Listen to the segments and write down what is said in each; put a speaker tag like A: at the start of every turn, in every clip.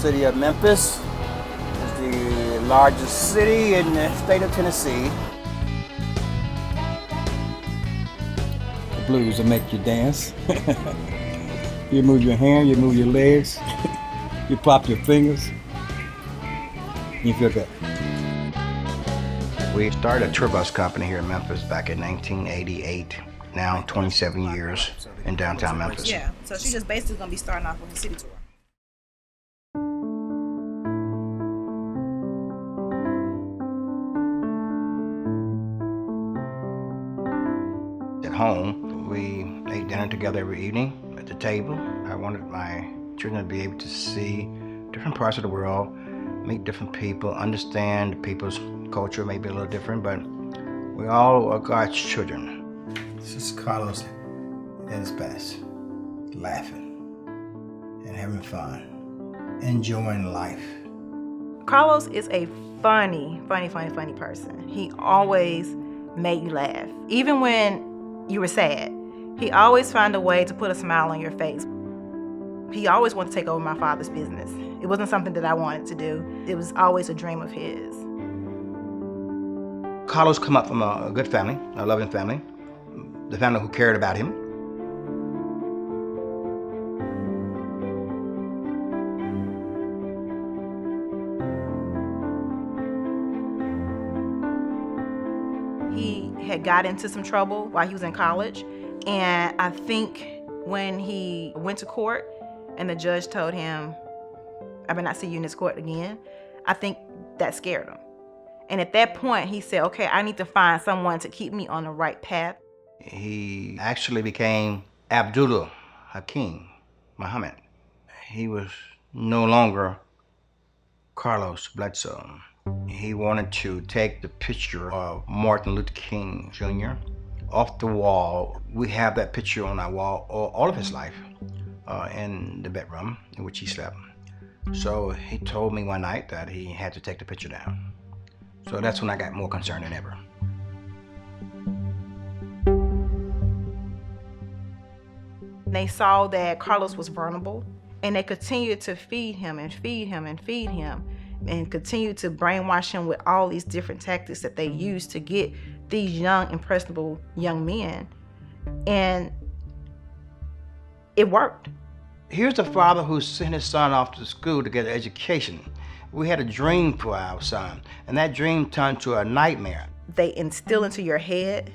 A: city of Memphis. It's the largest city in the state of Tennessee. The blues will make you dance. You move your hand, you move your legs, you pop your fingers, you feel good. We started a tour bus company here in Memphis back in 1988. Now 27 years in downtown Memphis.
B: Yeah, so she's just basically gonna be starting off with a city tour.
A: At home, we ate dinner together every evening at the table. I wanted my children to be able to see different parts of the world, meet different people, understand people's culture may be a little different, but we all are God's children. This is Carlos at his best, laughing and having fun, enjoying life.
B: Carlos is a funny person. He always made you laugh. Even when you were sad, he always found a way to put a smile on your face. He always wanted to take over my father's business. It wasn't something that I wanted to do. It was always a dream of his.
A: Carlos come up from a good family, a loving family, the family who cared about him.
B: He had got into some trouble while he was in college, and I think when he went to court and the judge told him, "I better not see you in this court again," I think that scared him. And at that point, he said, okay, I need to find someone to keep me on the right path.
A: He actually became Abdullah Hakim Muhammad. He was no longer Carlos Bledsoe. He wanted to take the picture of Martin Luther King Jr. off the wall. We have that picture on our wall all of his life in the bedroom in which he slept. So he told me one night that he had to take the picture down. So that's when I got more concerned than ever.
B: They saw that Carlos was vulnerable, and they continued to feed him and feed him and feed him, and continued to brainwash him with all these different tactics that they used to get these young, impressionable young men. And it worked.
A: Here's a father who sent his son off to school to get an education. We had a dream for our son, and that dream turned to a nightmare.
B: They instill into your head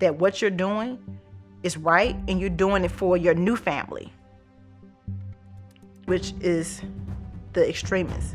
B: that what you're doing is right, and you're doing it for your new family, which is the extremists.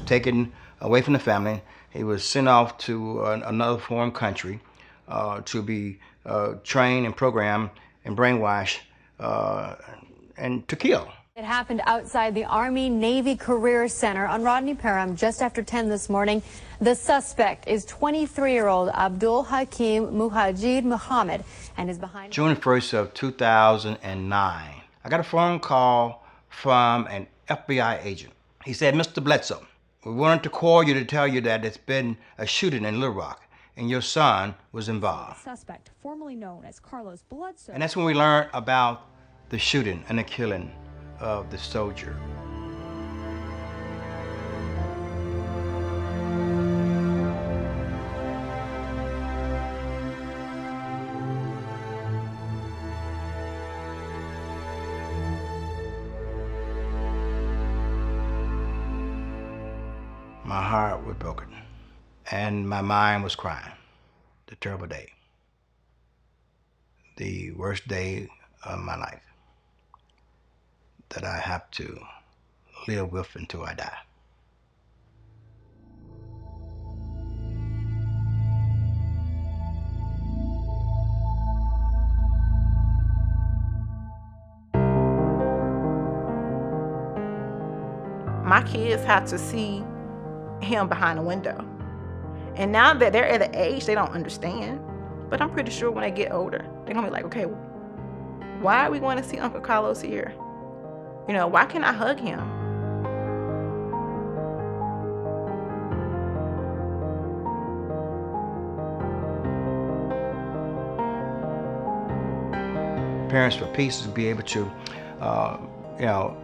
A: Taken away from the family. He was sent off to another foreign country to be trained and programmed and brainwashed and to kill.
C: It happened outside the Army-Navy Career Center on Rodney Parham just after 10 this morning. The suspect is 23-year-old Abdul Hakim Muhajid Muhammad and is behind...
A: June 1st of 2009, I got a phone call from an FBI agent. He said, "Mr. Bledsoe, we wanted to call you to tell you that it's been a shooting in Little Rock, and your son was involved."
C: The suspect, formerly known as Carlos Bledsoe.
A: And that's when we learned about the shooting and the killing of the soldier. My heart was broken, and my mind was crying. The terrible day. The worst day of my life that I have to live with until I die.
B: my kids have to see him behind the window. And now that they're at the age, they don't understand. But I'm pretty sure when they get older, they're gonna be like, okay, why are we going to see Uncle Carlos here? You know, why can't I hug him?
A: Parents for Peace to be able to,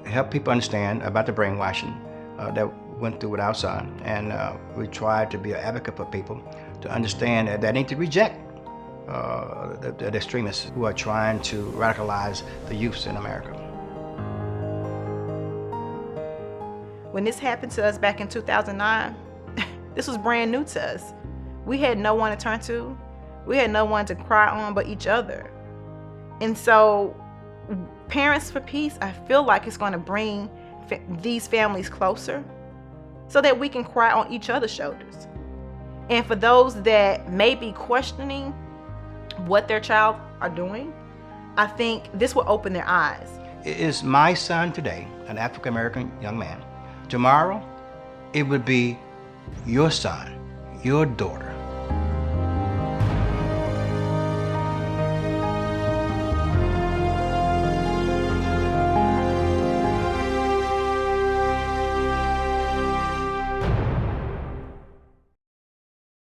A: help people understand about the brainwashing that went through with our son. And we tried to be an advocate for people to understand that they need to reject the extremists who are trying to radicalize the youths in America.
B: When this happened to us back in 2009, this was brand new to us. We had no one to turn to. We had no one to cry on but each other. And so Parents for Peace, I feel like it's going to bring these families closer so that we can cry on each other's shoulders. And for those that may be questioning what their child are doing, I think this will open their eyes.
A: Is my son today an African American young man? Tomorrow, it would be your son, your daughter,